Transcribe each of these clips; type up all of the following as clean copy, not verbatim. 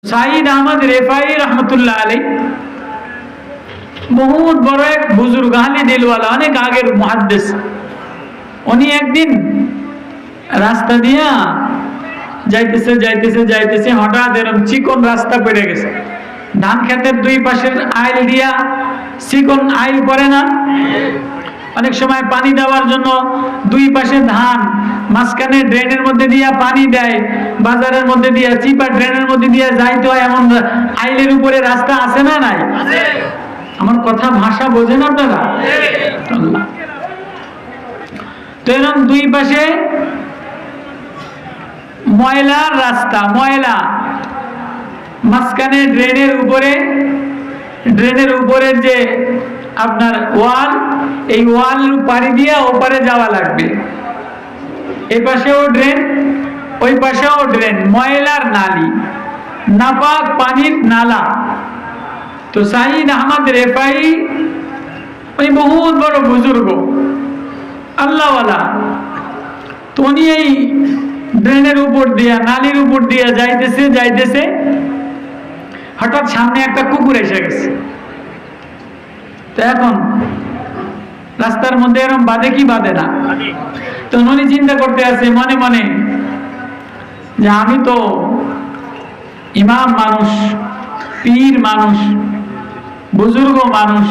সাইদ আহমদ রেফাই রহমতুল্লাহ আলাই বহুত বড় এক বুজুর্গ, আলী দিলওয়ালা, অনেক আগের মুহাদ্দিস। উনি একদিন রাস্তা দিয়া যাইতেছে যাইতেছে যাইতেছে হঠাৎ এরকম চিকন রাস্তা পড়ে গেছে। ধান খেতের দুই পাশের আইল দিয়া, চিকন আইল পড়ে না, অনেক সময় পানি দেওয়ার জন্য দুই পাশে ধান, মাঝখানে ড্রেনের মধ্যে দিয়া পানি দেয়, বাজারের মধ্যে দিয়া চিপা ড্রেনের মধ্যে দিয়া যাইতে হয়, এমন আইলের উপরে রাস্তা আছে না নাই? আমার কথা ভাষা বোঝেন আপনারা? তো এরকম দুই পাশে ময়লার রাস্তা, ময়লা, মাঝখানে ড্রেনের উপরে যে আপনার ওয়াল, এই ওয়াল পাড়ি দিয়ে ওপারে যাওয়া লাগবে। এই পাশেও ড্রেন, ওই পাশেও ড্রেন, ময়লার নালী, নাপাক পানির নালা। তো সাইদ আহমদ রেফাই উনি বহুত বড় বুজুর্গ, আল্লাহওয়ালা। তো উনি এই ড্রেনের উপর দিয়া, নালীর উপর দিয়া যাইতেছে যাইতেছে, হঠাৎ সামনে একটা কুকুর এসে গেছে। তো এখন রাস্তার মধ্যে এরকম বাঁধে কি বাঁধে না? তো উনি চিন্তা করতে আছে মনে মনে যে আমি তো ইমাম মানুষ, পীর মানুষ, বুজুর্গ মানুষ,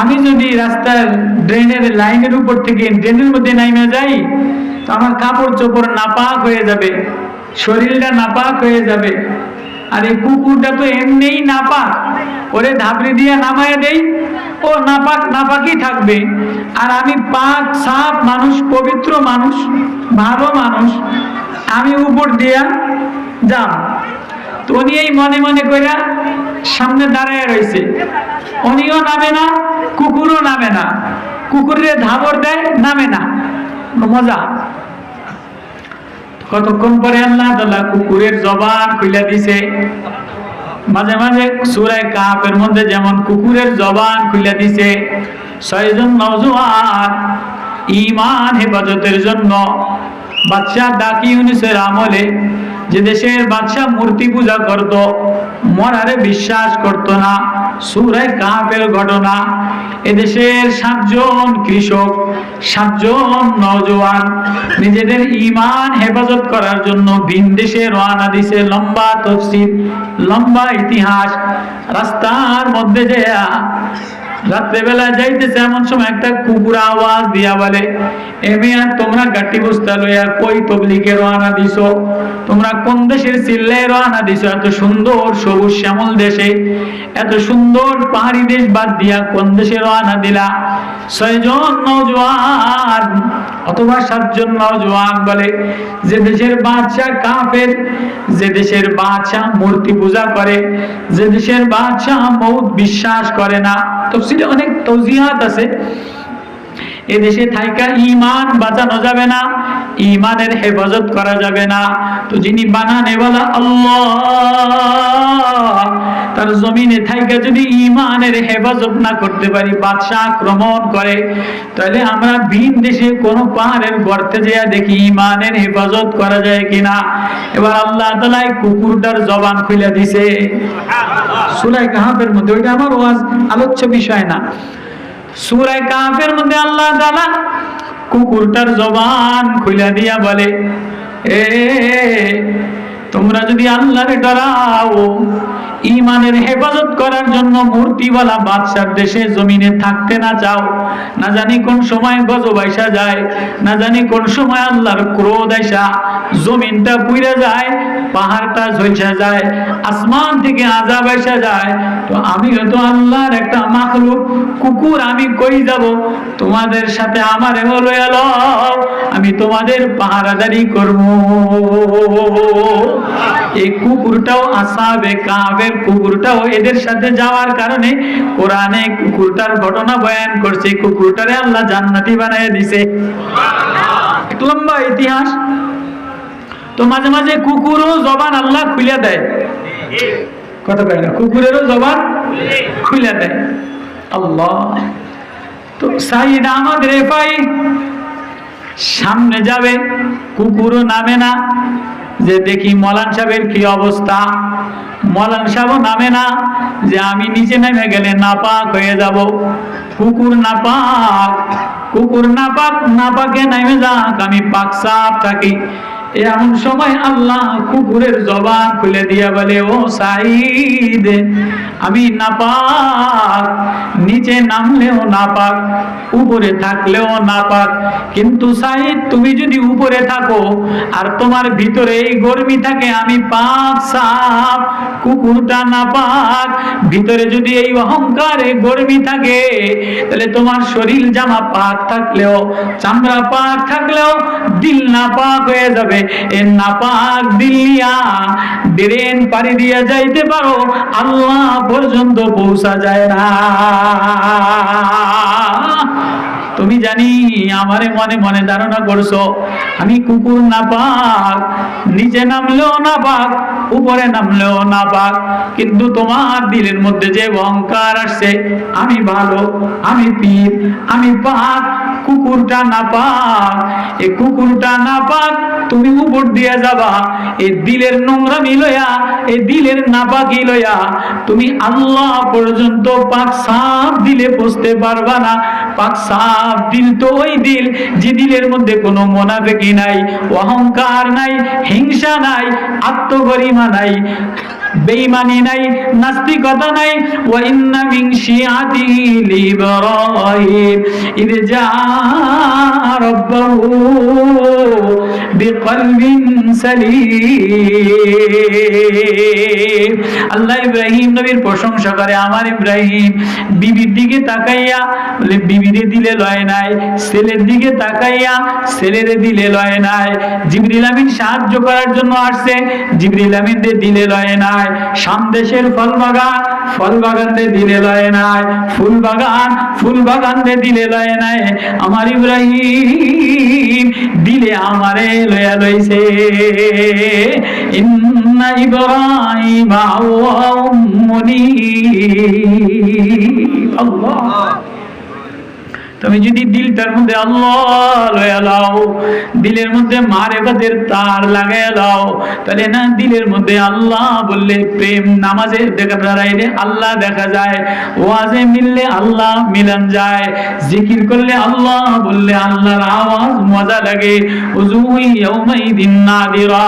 আমি যদি রাস্তার ড্রেনের লাইনের উপর থেকে ড্রেনের মধ্যে নাইমে যাই তো আমার কাপড় চোপড় নাপাক হয়ে যাবে, শরীরটা নাপাক হয়ে যাবে। আর এই কুকুরটা তো এমনিই নাপাক, ওরে ধাপড়ি দিয়ে নামায় দেই, ও নাপাক নাপাকই থাকবে। আর আমি পাক সাফ মানুষ, পবিত্র মানুষ, ভালো মানুষ, আমি উপর দিয়া যাব। তো উনি এই মনে মনে কইরা সামনে দাঁড়ায় রয়েছে। উনিও নামে না, কুকুরও নামে না, কুকুরের ধাবড় দেয়, নামে না। মজা। কতক্ষণ পরে আল্লাহ তাআলা কুকুরের জবান খুলে দিছে। মাঝে মাঝে সূরা কাফের মধ্যে যেমন কুকুরের জবান খুলে দিছে, 6 জন নওজোয়ান ঈমান হেফাজতের জন্য বাদশাহ ডাকি ইউনূসের আমলে, যে দেশের বাদশাহ মূর্তি পূজা করত, মরারে বিশ্বাস করত না, সূরা কাফের ঘটনা। এদেশের 7 জন কৃষক, 7 জন নওজোয়ান নিজেদের ঈমান হেফাজত করার জন্য ভিন দেশে রওনা দিছে। লম্বা তাফসীর, লম্বা ইতিহাস। রাস্তার মধ্যে যেয়া রাত্রেবেলা যাইতেছে, এমন সময় একটা কুকুর আওয়াজ দিয়া বলে, এ মিয়া তোমরা গাটি বস্তা লইয়া কই তবলিগে রওনা দিছো? তোমরা কোন দেশের চিল্লায় রওনা দিছো? এত সুন্দর সবুজ শ্যামল দেশে, এত সুন্দর পাহাড়ি দেশ বাদ দিয়া কোন দেশে রওনা দিলা? 6 জন নওজোয়ান অথবা 7 জন নওজোয়ান বলে, যে দেশের বাদশা কাফের, যে দেশের বাদশা মূর্তি পূজা করে, যে দেশের বাদশা মউত বিশ্বাস করে না। তাফসীরে অনেক তাওজিহাত আছে। এদেশে থাইকা ঈমান বাঁচানো যাবে না, ঈমানের হেফাজত করা যাবে না। তো যিনি বানানে ওয়ালা আল্লাহ, তার জমিনে থাইকা যদি ঈমানের হেফাজত না করতে পারি, বাদশা আক্রমণ করে, তাহলে আমরা ভিন দেশে কোন পাহাড়ের গর্তে যেয়া দেখি ঈমানের হেফাজত করা যায় কিনা। এবার আল্লাহ তাআলা কুকুরটার জবান খুলে দিছে সূরা কাহফের মধ্যে। ওইটা আমার ওয়াজ আলোচ্য বিষয় না। সূরা কাহফের মধ্যে আল্লাহ তাআলা কুকুরটার জবান খুলে দিয়া বলে, এ তোমরা যদি আল্লাহরে ডরাও, ঈমানের হেফাজত করার জন্য মূর্তিওয়ালা বাদশার দেশে জমিনে থাকতে না চাও, না জানি কোন সময় গজব আইসা যায়, না জানি কোন সময় আল্লাহর ক্রোধ আইসা জমিনটা পুইরা যায়, পাহাড়টা ঝলসা যায়, আসমান থেকে আযাব আইসা যায়, তো আমি তো আল্লাহর একটা মাখলুক, কুকুর, আমি কই যাব? তোমাদের সাথে আমারে হলো এলো, আমি তোমাদের পাহারাদারি করব। এই কুকুরটাও আসহাবে কাহফের কুকুরটাও এদের সাথে যাওয়ার কারণে কোরআনে কুকুরটার ঘটনা বয়ান করছে। কুকুরটারে আল্লাহ জান্নাতি বানায় দিছে। এক লম্বা ইতিহাস। তো মাঝে মাঝে কুকুরও জবান আল্লাহ খুলে দেয়, কথা কয় না, কুকুরেরও জবান খুলে দেয় আল্লাহ। তো সাইদ আহমদ রেফাই সামনে যাবে, কুকুরও নামে না, যে দেখি মৌলানা সাহেবের কি অবস্থা। মৌলানা সাহেব নামে না, যে আমি নিচে নেমে গেলে নাপাক হয়ে যাব। কুকুর নাপাক, কুকুর নাপাক, নাপাকে নেমে যাক, আমি পাক সাফ থাকি। এমন সময় আল্লাহ কুকুরের জবান খুলে দিয়া বলে, ও সাঈদ, আমি নাপাক, নিচে নামলেও নাপাক, উপরে থাকলেও নাপাক, কিন্তু সাঈদ তুমি যদি উপরে থাকো আর তোমার ভিতরে এই গরমি থাকে, আমি পাক সাফ, কুকুরটা নাপাক। ভিতরে যদি এই অহংকারে গরমি থাকে, তাহলে তোমার শরীর জামা পাক থাকলেও, চামড়া পাক থাকলেও দিল নাপাক হয়ে যাবে। এ নাপাক দিল নিয়া ব্রেন পাড়ি দিয়া যাইতে পারো, আল্লাহ পর্যন্ত পৌঁছা যায় না। তুমি জানি আমারে মনে মনে ধারণা করছো আমি কুকুর নাপাক, নিচে নামলেও নাপাক, উপরে নামলেও নাপাক, কিন্তু তোমার দিলের মধ্যে যে অহংকার আসছে আমি ভালো, আমি পীর, আমি পাক, কুকুরটা নাপাক। এই কুকুরটা নাপাক, তুমি উপর দিয়ে যাবা, এই দিলের নোংরামি লইয়া, এই দিলের নাপাকি লইয়া তুমি আল্লাহ পর্যন্ত পাক সাফ দিলে পৌঁছতে পারবা না। পাক সাফ দিল তো ওই দিল যে দিলের মধ্যে কোনো মুনাফিকি নাই, অহংকার নাই, হিংসা নাই, আত্মগরিমা নাই, বেঈমানি নাই, নাস্তিকতা নাই। ওয়া ইন্না মিন শিয়াতিহি ইব্রাহিম ইয জাআ রাব্বাহু বিকলবিন সালিম। আল্লাহ ইব্রাহিম নবীর প্রশংসা করে, আমার ইব্রাহিম বিবির দিকে তাকাইয়া বলে বিবিরে দিলে লয় নাই, ছেলের দিকে তাকাইয়া ছেলেরে দিলে লয় নাই। জিবরিল আমিন সাহায্য করার জন্য আসছে, জিবরিল আমিন দিলে লয় নাই। সামদেশের ফল বাগান, ফল বাগান দিলে লয় নাই। ফুল বাগান, ফুল বাগান দিলে লয় নাই। আমার ইব্রাহিম দিলে আমারে লয়া লইছে। ইন্না ইব্রাহিম আওয়াহুম মুনীব। আল্লাহ, তুমি যদি দিলটার মধ্যে আল্লাহ লয়া লাও, দিলের মধ্যে মারিফাতের তার লাগাইয়া লাও, তাহলে না দিলের মধ্যে আল্লাহ বললে প্রেম, নামাজে দেখা দাঁড়াইলে আল্লাহ দেখা যায়, ওয়াজে মিললে আল্লাহ মিলান যায়, জিকির করলে আল্লাহ বললে আল্লাহর আওয়াজ মজা লাগে। উজুই ইয়াউমাইদিন নাদিরা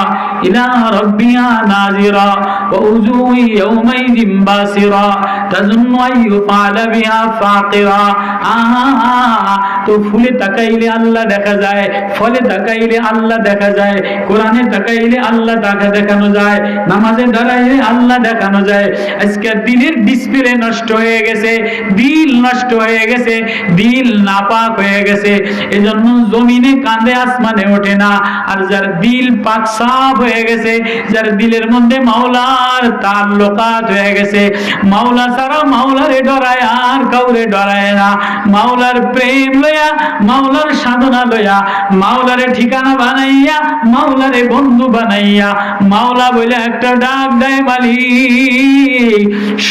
ইলা রাব্বিহা নাজিরা ওয়া উজুই ইয়াউমাইদিন বাসিরা তাজুন্নু আইয়ুফআলা বিহা ফাকিরা। তো ফুলে তাকাইলে আল্লাহ দেখা যায়, ফলে তাকাইলে আল্লাহ দেখা যায়, কোরআনে তাকাইলে আল্লাহ দেখানো যায়, নামাজে দাঁড়াইলে আল্লাহ দেখানো যায়। আজকে দিলের ডিসপ্লে নষ্ট হয়ে গেছে, দিল নষ্ট হয়ে গেছে, দিল নাপাক হয়ে গেছে, এজন্য জমিনে কাঁদে আসমানে ওঠে না। আর যার দিল পাক সাফ হয়ে গেছে, যার দিলের মধ্যে মাওলার তাল্লুকাত হয়ে গেছে, মাওলা ছাড়া মাওলারে ডরায় আর কাউরে ডরায় না। মাওলার প্রেম লইয়া, মাওলার সাধনা লইয়া, মাওলারে ঠিকানা বানাইয়া, মাওলারে বন্ধু বানাইয়া, মাওলা বলে একটা ডাক দেয় মালিক,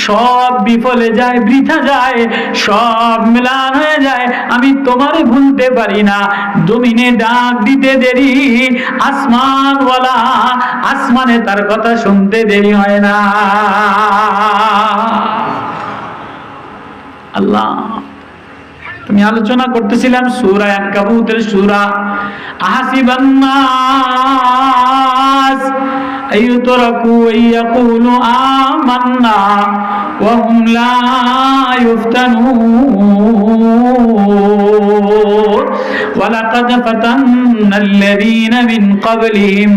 সব বিফলে যায়, বৃথা যায়, সব মিলান হয়ে যায়। আমি তোমারে ভুলতে পারি না। জমিনে ডাক দিতে দেরি, আসমানওয়ালা আসমানে তার কথা শুনতে দেরি হয় না। আল্লাহ, তুমি আলোচনা করতেছিলাম সূরা আনকাবুতের সূরা, আহাসিবান নাস আইয়ুতরাকু আইয়াকুলু আমান্না ওয়া হুম লা ইফতানুন ওয়ালাকাদ ফাতান্নাল্লাযীনা মিন ক্বাবলিহিম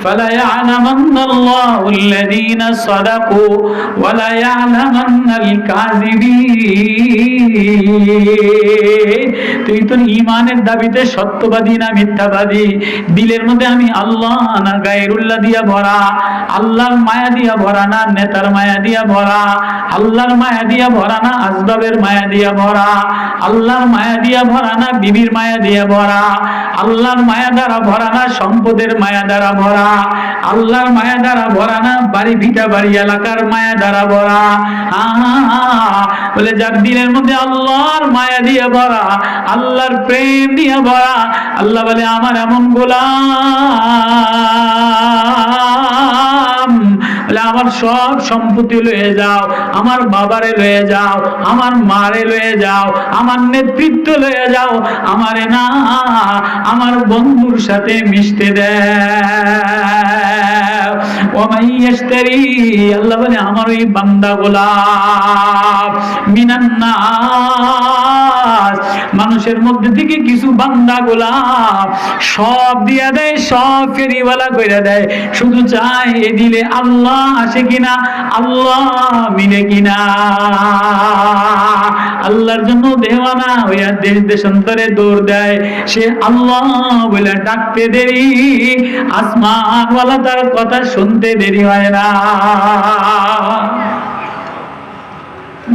ফালায়া'লামান্নাল্লাহুল্লাযীনা সাদাকু ওয়া লায়া'লামান্নাল কাযিবিন। তুই তোর ঈমানের দাবিতে সত্যবাদী না মিথ্যাবাদী? দিলের মধ্যে আমি আল্লাহ না গায়রুল্লাহ দিয়া ভরা, আল্লাহর মায়া দিয়া ভরা না নেতার মায়া দিয়া ভরা, আল্লাহর মায়া দিয়া ভরা না আসবাবের মায়া দিয়া ভরা, আল্লাহর মায়া দিয়া ভরা না বিবির মায়া দিয়া ভরা। আল্লাহর মায়া দ্বারা ভরা না সম্পদের মায়া দ্বারা ভরা, আল্লাহর মায়া দ্বারা ভরা না বাড়ি ভিটা বাড়ি এলাকার মায়া দ্বারা ভরা। বলে যার দিলের মধ্যে আল্লাহর মায়া দিয়ে ভরা, আল্লাহর প্রেম দিয়ে ভরা, আল্লাহ বলে আমার এমন গোলাম, বলে আমার সব সম্পত্তি লয়ে যাও, আমার বাবারে লয়ে যাও, আমার মারে লয়ে যাও, আমার নেতৃত্ব লয়ে যাও, আমারে না আমার বন্ধুর সাথে মিশতে দেও। ওয়ামাইয়াশতারি, আল্লাহ বলে আমার ওই বান্দা গোলাম মিনান নাস, মানুষের মধ্যে থেকে কিছু বান্দা গোলাম সব দিয়া দেয়, সব ফেরিওয়ালা কইরা দেয়, শুধু চায় এ দিলে আল্লাহ আসে কিনা, আল্লাহ মিলে কিনা। আল্লাহর জন্য দেওয়ানা হইয়া দেশ দেশান্তরে দৌড় দেয়, সে আল্লাহ বলে ডাকতে দেরি, আসমানওয়ালা তার কথা শুনতে দেরি হয় না।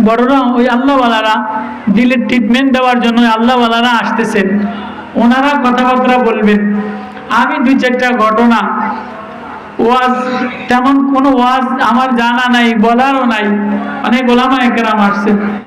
বড়রা ওই আল্লাহওয়ালারা দিলের ট্রিটমেন্ট দেওয়ার জন্য আল্লাহওয়ালারা আসতেছেন, ওনারা কথাবার্তা বলবেন। আমি দুই চারটা ঘটনা, ওয়াজ তেমন কোনো ওয়াজ আমার জানা নাই, বলারও নাই, অনেক ওলামা একরাম আসছে।